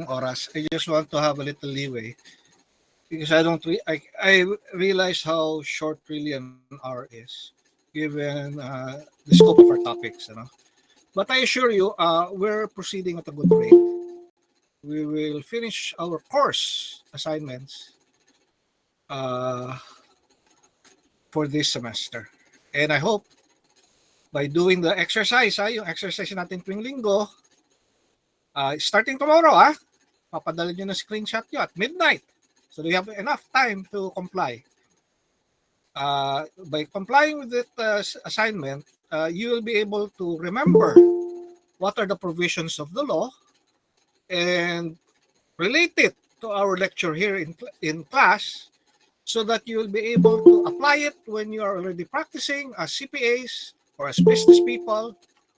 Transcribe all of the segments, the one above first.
oras. I just want to have a little leeway because I don't I realize how short really an hour is given the scope of our topics, But I assure you, we're proceeding at a good rate. We will finish our course assignments uh, for this semester. And I hope by doing the exercise, yung exercise natin tuwing linggo, starting tomorrow, papadala nyo na screenshot nyo at midnight. So you have enough time to comply. By complying with that assignment, you will be able to remember what are the provisions of the law and relate it to our lecture here in class so that you will be able to apply it when you are already practicing as CPAs or as business people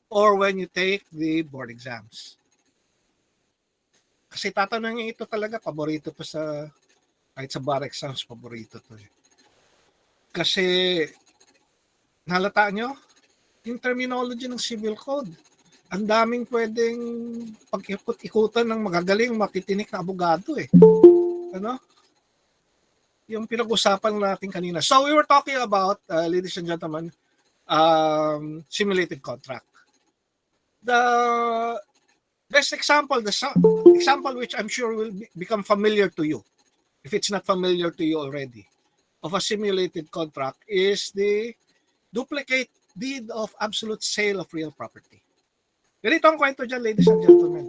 or when you take the board exams. Kasi tatanungin ito talaga, paborito to kahit sa bar exams, paborito to. Kasi, nalataan nyo, yung terminology ng civil code, ang daming pwedeng pag-ikot-ikutan ng magagaling, matitinik na abogado Yung pinag-usapan natin kanina. So, we were talking about, ladies and gentlemen, simulated contract. The best example, the example which I'm sure will become familiar to you, if it's not familiar to you already, of a simulated contract is the duplicate deed of absolute sale of real property. Ganito ang kwento dyan, ladies and gentlemen.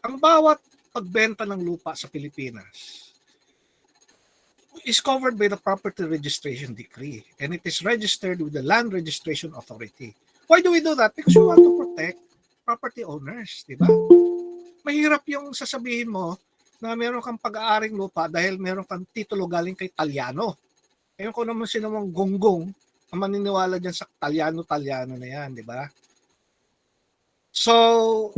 Ang bawat pagbenta ng lupa sa Pilipinas is covered by the property registration decree and it is registered with the Land Registration Authority. Why do we do that? Because we want to protect property owners, di ba? Mahirap yung sasabihin mo na meron kang pag-aaring lupa dahil meron kang titulo galing kay Talyano. Ngayon ko naman sinamang gonggong ang maniniwala dyan sa Talyano na yan, di ba? So,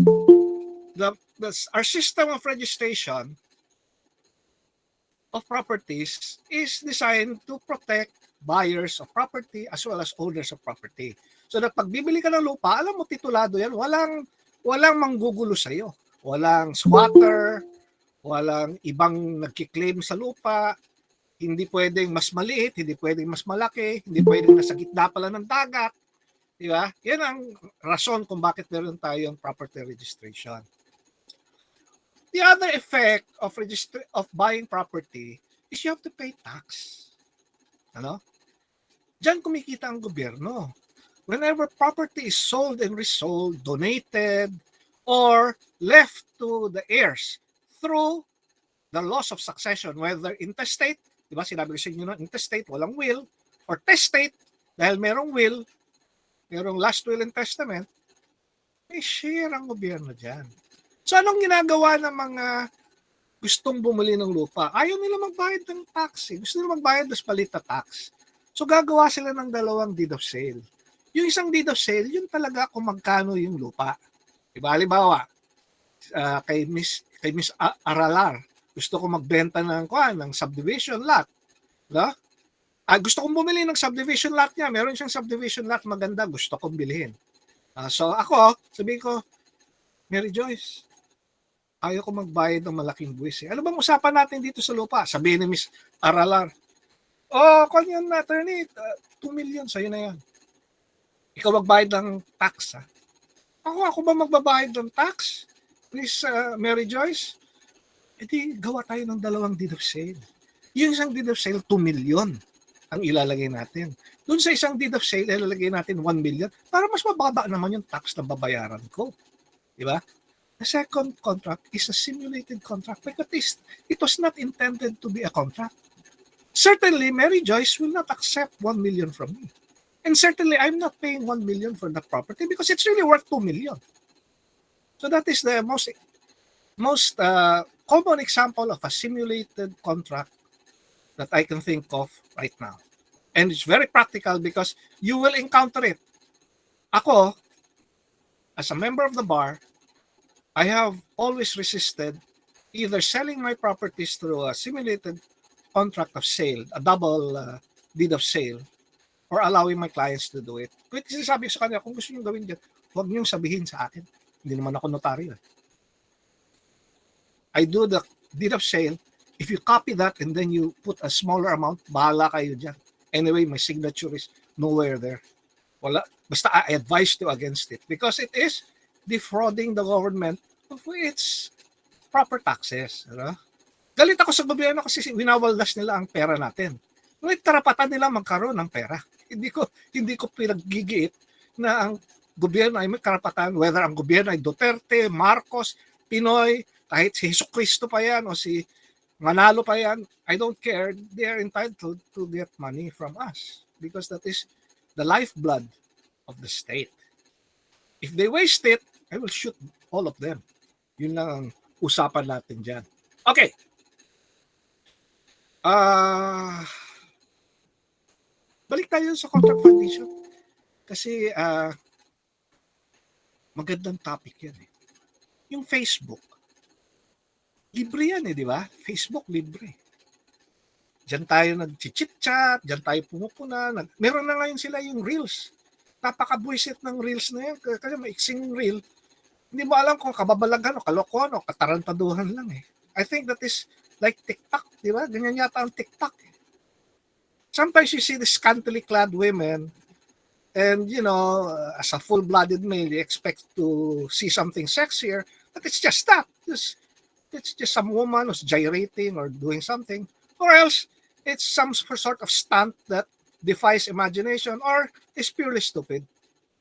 our system of registration of properties is designed to protect buyers of property as well as owners of property. So that pag bibili ka ng lupa, alam mo titulado yan, walang manggugulo sa iyo. Walang squatter, walang ibang nagki-claim sa lupa, hindi pwedeng mas maliit, hindi pwedeng mas malaki, hindi pwedeng nasa gitna pala ng dagat. Di ba? Yan ang rason kung bakit meron tayong property registration. The other effect of buying property is you have to pay tax. Diyan kumikita ang gobyerno. Whenever property is sold and resold, donated, or left to the heirs through the loss of succession, whether intestate, di ba sinabi ko sa inyo na intestate, walang will, or testate, dahil merong will, merong last will and testament, may share ang gobyerno dyan. So anong ginagawa ng mga gustong bumili ng lupa? Ayaw nila magbayad ng tax. Gusto nila magbayad ng palita tax. So gagawa sila ng dalawang deed of sale. Yung isang deed of sale, yun talaga kung magkano yung lupa. Diba? Halimbawa, kay Miss Aralar, gusto ko magbenta ng subdivision lot. Diba? Gusto kong bumili ng subdivision lot niya. Meron siyang subdivision lot maganda, gusto kong bilhin. So ako, sabihin ko, Mary Joyce, ayaw ko magbayad ng malaking buwis. Ano bang usapan natin dito sa lupa? Sabihin ni Miss Aralar, kanyan na, attorney, 2 million, sa'yo na yan. Ikaw magbayad ng tax, Ako ba magbabayad ng tax? Miss Mary Joyce? Edi, gawa tayo ng dalawang deed of sale. Yung isang deed of sale, 2 million ang ilalagay natin. Doon sa isang deed of sale, ilalagay natin 1 million para mas mababa naman yung tax na babayaran ko. Diba? The second contract is a simulated contract because it was not intended to be a contract. Certainly, Mary Joyce will not accept 1 million from me. And certainly, I'm not paying 1 million for that property because it's really worth 2 million. So that is the most common example of a simulated contract that I can think of right now. And it's very practical because you will encounter it. Ako, as a member of the bar, I have always resisted either selling my properties through a simulated contract of sale, a double deed of sale, or allowing my clients to do it. Kasi sabi ko sa kanila, kung gusto nyo gawin dyan, huwag nyo sabihin sa akin. Hindi naman ako notaryo. I do the deed of sale. If you copy that and then you put a smaller amount, bahala kayo dyan. Anyway, my signature is nowhere there. Wala. Basta I advise you against it because it is defrauding the government of its proper taxes. Galit ako sa gobyerno kasi winawaldas nila ang pera natin. May karapatan nila magkaroon ng pera. Hindi ko pinaggigiit na ang gobyerno ay may karapatan, whether ang gobyerno ay Duterte, Marcos, Pinoy, kahit si Jesucristo pa yan o si Manalo pa yan, I don't care. They are entitled to get money from us because that is the lifeblood of the state. If they waste it, I will shoot all of them. Yun lang ang usapan natin dyan. Okay. Balik tayo sa contract foundation. Kasi magandang topic yan eh. Yung Facebook. Libre yan eh, di ba? Facebook libre. Diyan tayo nag-chit-chat, diyan tayo pumupuna. Meron na ngayon sila yung Reels. Napaka-buisit ng Reels na yan. Kasi maiksing Reel. Hindi mo alam kung kababalagan o kalokohan o katarantaduhan lang eh. I think that is like TikTok, di ba? Ganyan yata ang TikTok. Sometimes you see the scantily clad women and, you know, as a full-blooded male, you expect to see something sexier, but it's just that. It's just some woman who's gyrating or doing something, or else it's some sort of stunt that defies imagination or is purely stupid.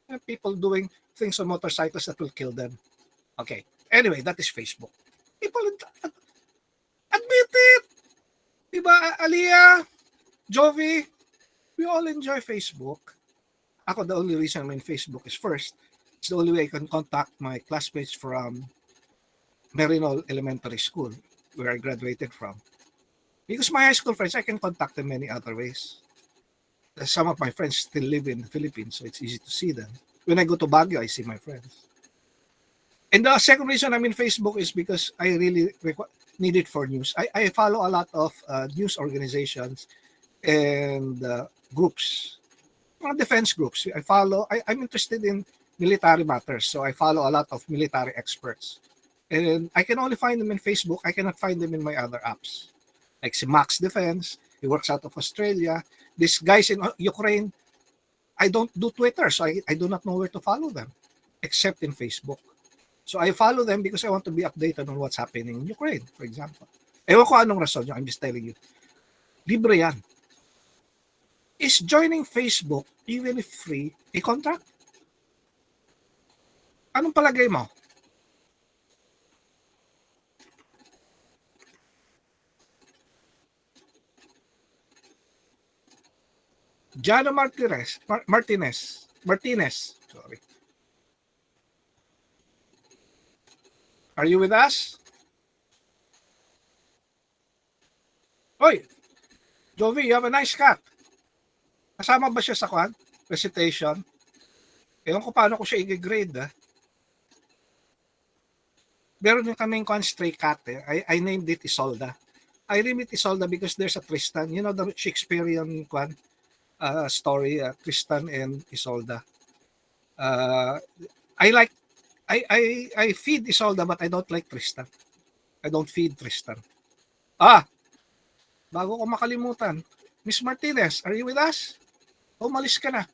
And people doing things on motorcycles that will kill them. Okay. Anyway, that is Facebook. People admit it. Diba, Aliyah, Jovi, we all enjoy Facebook. Ako, the only reason I'm in Facebook is first, it's the only way I can contact my classmates from Merino Elementary School, where I graduated from. Because my high school friends, I can contact them many other ways. Some of my friends still live in the Philippines, so it's easy to see them. When I go to Baguio, I see my friends. And the second reason I'm in Facebook is because I really need it for news. I follow a lot of news organizations and groups, defense groups. I'm interested in military matters, so I follow a lot of military experts. And I can only find them in Facebook. I cannot find them in my other apps. Like si Max Defense, he works out of Australia. These guys in Ukraine, I don't do Twitter, so I do not know where to follow them, except in Facebook. So I follow them because I want to be updated on what's happening in Ukraine, for example. Ewan ko anong rason nyo, I'm just telling you. Libre yan. Is joining Facebook, even if free, a contract? Anong palagay mo? Jana Martinez. Sorry. Are you with us? Oy, Jovi, you have a nice cat. Kasama ba siya sa recitation? Ewan ko paano ko siya i-grade. Meron din kaming stray cat. I named it Isolda. I named it Isolda because there's a Tristan. You know the Shakespearean story, Tristan and Isolda. I feed Isolda, but I don't like Tristan. I don't feed Tristan. Bago ko makalimutan, Miss Martinez, are you with us? Umalis ka na.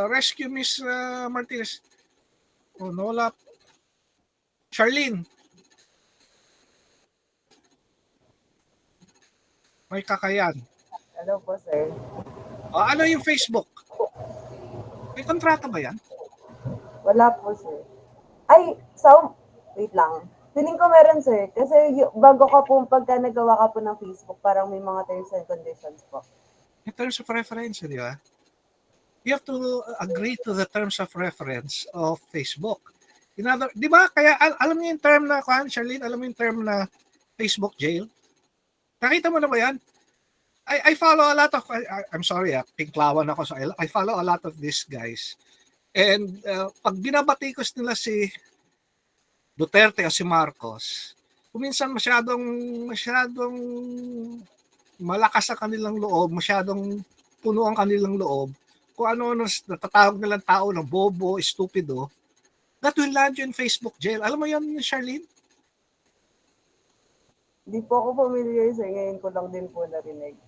Rescue Miss Martinez. Oh, nawala. Charlene. May kakayan. Hello po, sir. Ano yung Facebook? May kontrata ba yan? Wala po, sir. Wait lang. Feeling ko meron, sir. Kasi bago ka po, pagka nagawa ka po ng Facebook, parang may mga terms and conditions po. In terms of reference, di ba? You have to agree to the terms of reference of Facebook. Di ba? Kaya alam niyo yung term na, Charlene, alam mo yung term na Facebook jail? Nakita mo na ba yan? I follow a lot of, I'm sorry, pinklawan ako. So I follow a lot of these guys. And pag binabatikos nila si Duterte o si Marcos, kuminsan masyadong malakas ang kanilang loob, masyadong puno ang kanilang loob, kung ano natatawag nilang tao ng bobo, stupido, that will land you in Facebook jail. Alam mo yun, Charlene? Hindi po ako familiar sir, ngayon ko lang din po narinig.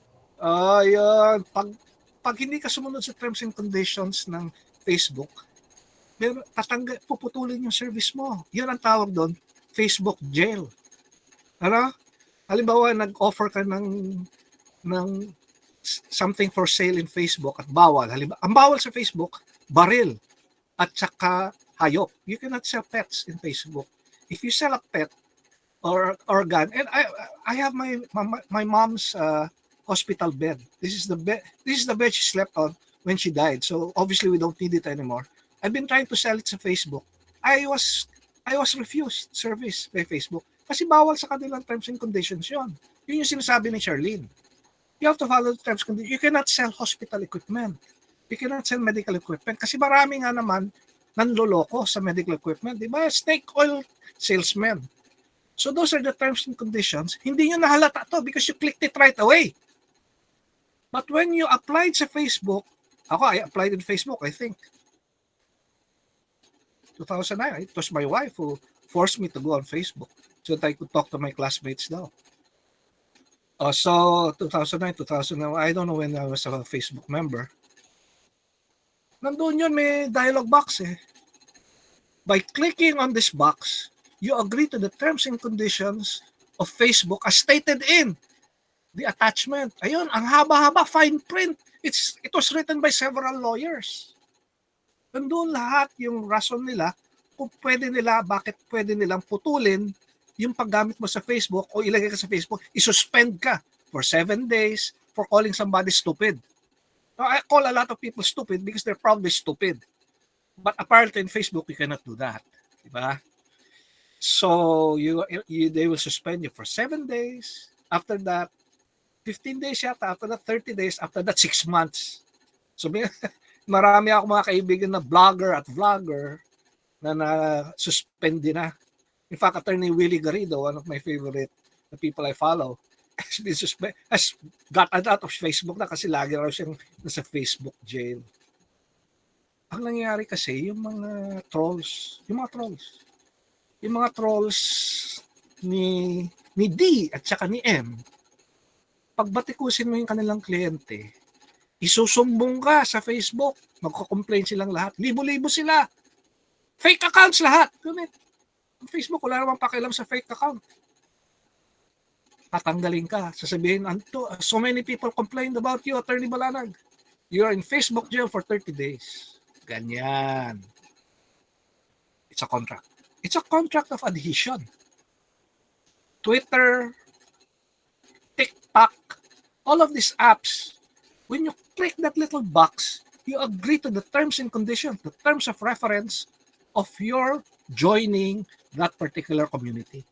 Yun. Pag hindi ka sumunod sa terms and conditions ng Facebook, puputulin yung service mo. Yun ang tawag doon, Facebook jail. Ano? Halimbawa, nag-offer ka ng something for sale in Facebook at bawal. Halimbawa, ang bawal sa Facebook, baril at saka hayop. You cannot sell pets in Facebook. If you sell a pet or gun, and I have my mom's hospital bed. This is the bed she slept on when she died. So obviously we don't need it anymore. I've been trying to sell it sa Facebook. I was refused service by Facebook kasi bawal sa kanilang terms and conditions yon. Yun yung sinasabi ni Charlene. You have to follow the terms and conditions. You cannot sell hospital equipment. You cannot sell medical equipment kasi marami nga naman nanloloko sa medical equipment. Diba? Snake oil salesmen. So those are the terms and conditions. Hindi nyo nahalata to because you clicked it right away. But when you applied sa Facebook, I applied in Facebook, I think. 2009, it was my wife who forced me to go on Facebook so that I could talk to my classmates daw. So 2009, 2009, I don't know when I was a Facebook member. Nandun yun, may dialog box eh. By clicking on this box, you agree to the terms and conditions of Facebook as stated in the attachment. Ayun, ang haba-haba, fine print. It was written by several lawyers. Nandun lahat yung rason nila kung bakit pwede nilang putulin yung paggamit mo sa Facebook o ilagay ka sa Facebook, isuspend ka for 7 days for calling somebody stupid. Now, I call a lot of people stupid because they're probably stupid. But apparently in Facebook, you cannot do that. Diba? So they will suspend you for 7 days. After that, 15 days yata. After that, 30 days. After that, 6 months. So marami ako mga kaibigan na blogger at vlogger na na-suspend din na. In fact, Attorney Willie Garrido, one of my favorite the people I follow, has got out of Facebook na kasi lagi raw siyang nasa Facebook jail. Ang nangyayari kasi, yung mga trolls ni D at saka ni M, pagbatikusin mo yung kanilang kliyente, isusumbong ka sa Facebook, magko-complain silang lahat, libo-libo sila, fake accounts lahat. Facebook, wala namang pakialam sa fake account. Tatanggalin ka, sasabihin, so many people complained about you, Attorney Balanag. You're in Facebook jail for 30 days. Ganyan. It's a contract. It's a contract of adhesion. Twitter, TikTok, all of these apps, when you click that little box, you agree to the terms and conditions, the terms of reference of your joining that particular community.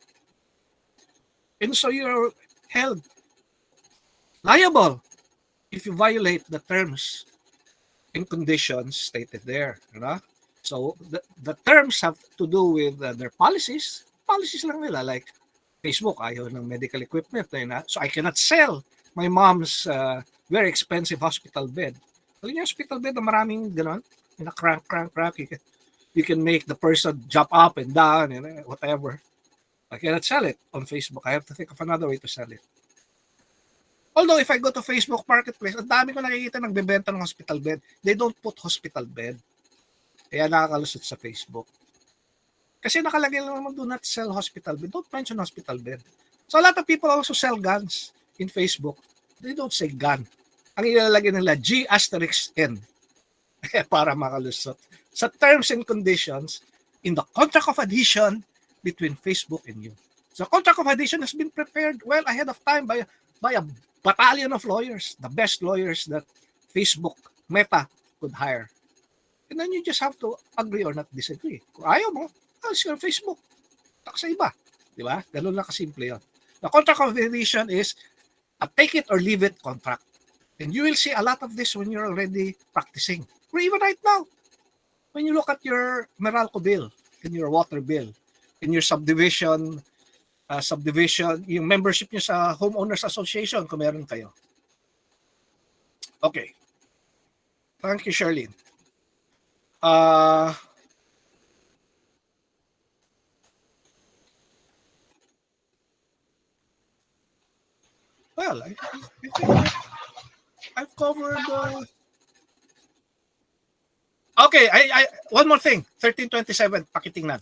And so you're held liable if you violate the terms and conditions stated there. You know? So the terms have to do with their policies. Policies lang nila, like Facebook, ayaw ng medical equipment. So I cannot sell my mom's very expensive hospital bed. So yung hospital bed na maraming gano'n, crank. You can make the person jump up and down and whatever. I cannot sell it on Facebook. I have to think of another way to sell it. Although if I go to Facebook Marketplace, ang dami ko nakikita nagbebenta ng hospital bed. They don't put hospital bed. Kaya nakakalusot sa Facebook. Kasi nakalagay lang naman, do not sell hospital bed. Don't mention hospital bed. So a lot of people also sell guns in Facebook. They don't say gun. Ang ilalagay nila, G*N. Para makalusot. Sa terms and conditions, in the contract of adhesion between Facebook and you. So the contract of adhesion has been prepared well ahead of time by a battalion of lawyers, the best lawyers that Facebook, Meta could hire. And then you just have to agree or not disagree. Kung ayaw mo, it's your Facebook. Tak sa iba. Di ba? Ganun lang kasimple yun. The contract of adhesion is a take it or leave it contract. And you will see a lot of this when you're already practicing. Or even right now, when you look at your Meralco bill, in your water bill, in your subdivision, yung membership nyo sa Homeowners Association, kung meron kayo. Okay. Thank you, Charlene. Well, I think I've covered. Okay, one more thing. 1327, pakitingnan.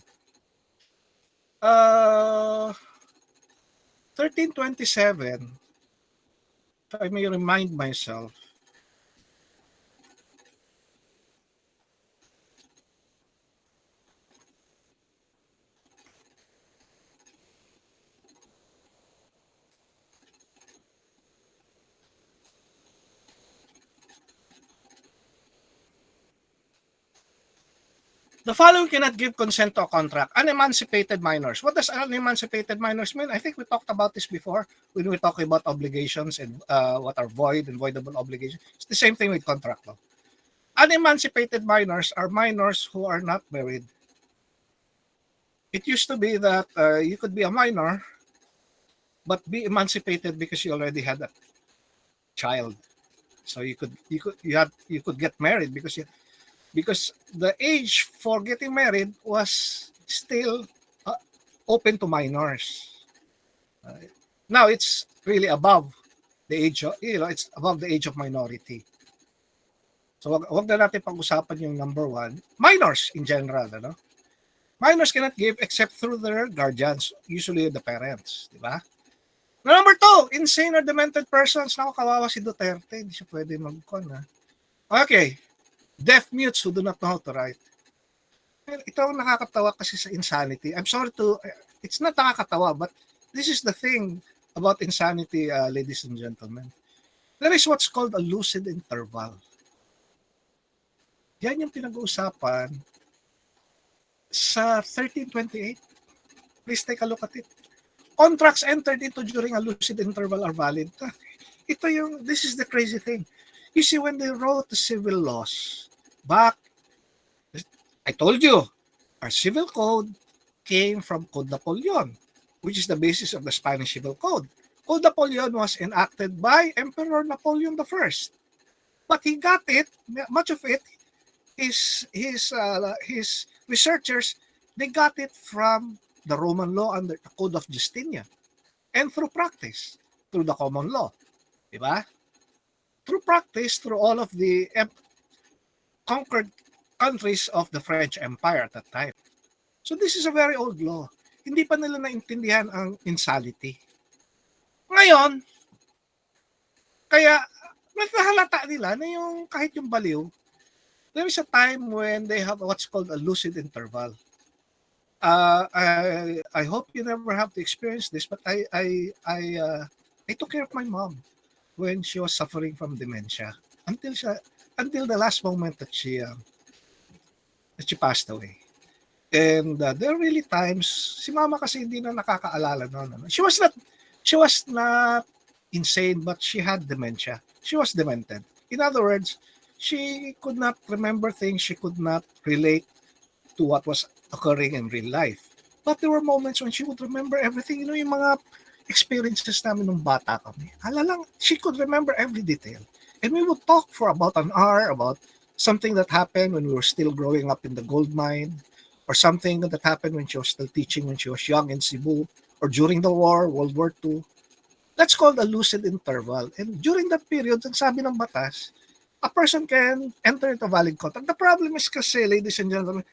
1327, if I may remind myself, the following cannot give consent to a contract. Unemancipated minors. What does unemancipated minors mean? I think we talked about this before when we talk about obligations and what are void and voidable obligations. It's the same thing with contract law. Unemancipated minors are minors who are not married. It used to be that you could be a minor but be emancipated because you already had a child. So you could get married because the age for getting married was still open to minors. Now it's really above the age of, it's above the age of minority. So wag na natin pag-usapan yung number one. Minors in general, ano? Minors cannot give except through their guardians, usually the parents, di ba? Number two, insane or demented persons. Naku, kawawa si Duterte. Hindi siya pwede mag-con, ha? Okay. Deaf mutes who do not know how to write. Ito ang nakakatawa kasi sa insanity. I'm sorry to, it's not nakakatawa, but this is the thing about insanity, ladies and gentlemen. There is what's called a lucid interval. Yan yung pinag-uusapan sa 1328. Please take a look at it. Contracts entered into during a lucid interval are valid. This is the crazy thing. You see, when they wrote the civil laws back, I told you, our civil code came from Code Napoleon, which is the basis of the Spanish Civil Code. Code Napoleon was enacted by Emperor Napoleon I. But he got it, much of it, his researchers, they got it from the Roman law under the Code of Justinian and through practice, through the common law. Diba? Through practice, through all of the conquered countries of the French Empire at that time. So this is a very old law. Hindi pa nila naintindihan ang insanity. Ngayon, kaya nahalata nila na yung kahit yung baliw, there is a time when they have what's called a lucid interval. I hope you never have to experience this, but I took care of my mom when she was suffering from dementia until the last moment that she passed away. And there are really times, si mama kasi hindi na nakakaalala noon. She was not insane, but she had dementia. She was demented. In other words, she could not remember things. She could not relate to what was occurring in real life. But there were moments when she would remember everything. You know, yung mga experiences namin nung bata kami. She could remember every detail. And we would talk for about an hour about something that happened when we were still growing up in the gold mine, or something that happened when she was still teaching when she was young in Cebu, or during the war, World War II. That's called a lucid interval. And during that period, ang sabi ng batas, a person can enter into a valid contract. The problem is kasi, ladies and gentlemen,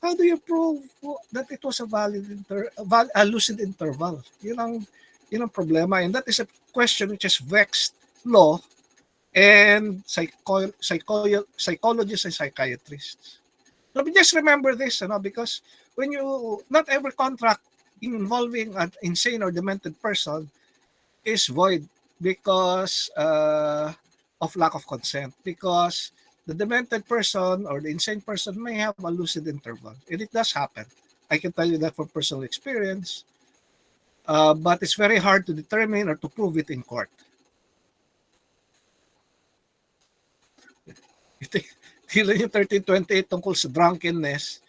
how do you prove that it was a lucid interval? Yun ang problema. And that is a question which has vexed law and psychologists and psychiatrists. So just remember this, because not every contract involving an insane or demented person is void because of lack of consent, because the demented person or the insane person may have a lucid interval, and it does happen. I can tell you that from personal experience, but it's very hard to determine or to prove it in court. Tila yung 1328 tungkol sa drunkenness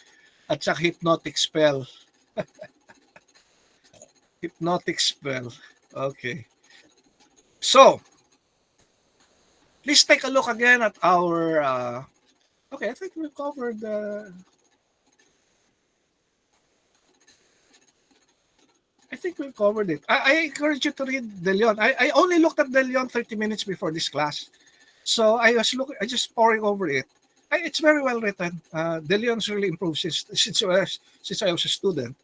at saka hypnotic spell. Hypnotic spell. Okay. So, please take a look again at our, okay, I think we've covered it. I encourage you to read De Leon. I only looked at De Leon 30 minutes before this class. So I just pouring over it. It's very well written. De Leon's really improved since I was a student.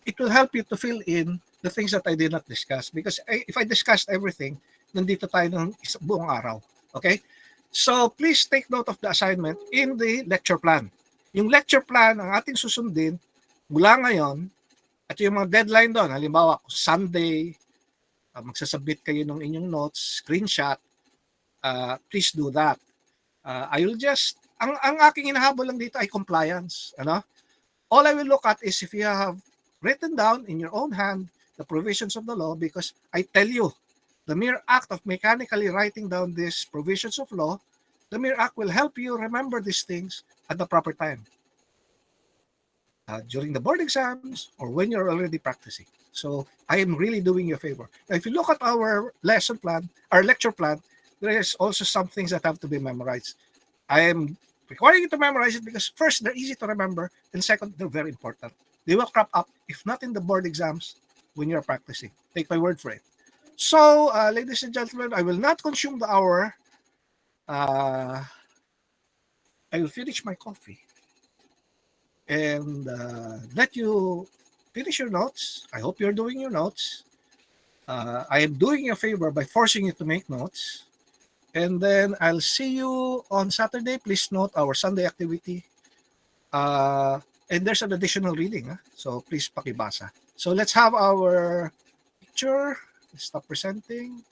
It will help you to fill in the things that I did not discuss, because if I discussed everything, nandito tayo ng buong araw. Okay? So please take note of the assignment in the lecture plan. Yung lecture plan ang ating susundin mula ngayon, at yung mga deadline doon, halimbawa Sunday, magsasubmit kayo ng inyong notes, screenshot, please do that. I will just, ang aking hinahabol lang dito ay compliance. Ano? All I will look at is if you have written down in your own hand the provisions of the law, because I tell you, the mere act of mechanically writing down these provisions of law, the mere act will help you remember these things at the proper time. During the board exams or when you're already practicing. So I am really doing you a favor. Now, if you look at our lesson plan, our lecture plan, there is also some things that have to be memorized. I am requiring you to memorize it because first, they're easy to remember, and second, they're very important. They will crop up, if not in the board exams, when you're practicing. Take my word for it. So, ladies and gentlemen, I will not consume the hour. I will finish my coffee and let you finish your notes. I hope you're doing your notes. I am doing you a favor by forcing you to make notes. And then I'll see you on Saturday. Please note our Sunday activity. And there's an additional reading. So please pakibasa. So let's have our picture. Stop presenting.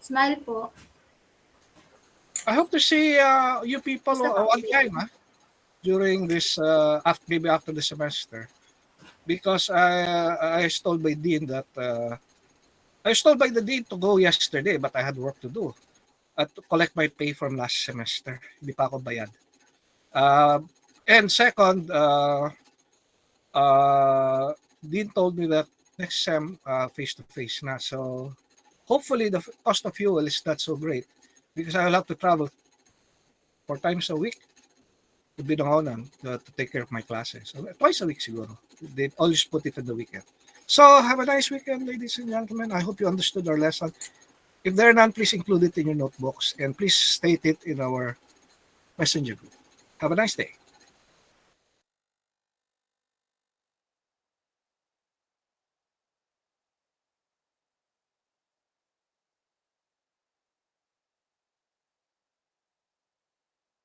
Smile po. I hope to see you people on time during this, maybe after the semester. Because I was told by Dean that, I was told by the Dean to go yesterday, but I had work to do. To collect my pay from last semester. Hindi pa ako bayad. And second, Dean told me that next sem, face-to-face na. So hopefully the cost of fuel is not so great because I will have to travel 4 times a week to Binangonan to take care of my classes. So, twice a week siguro. They always put it in the weekend. So have a nice weekend, ladies and gentlemen. I hope you understood our lesson. If there are none, please include it in your notebooks and please state it in our messenger group. Have a nice day.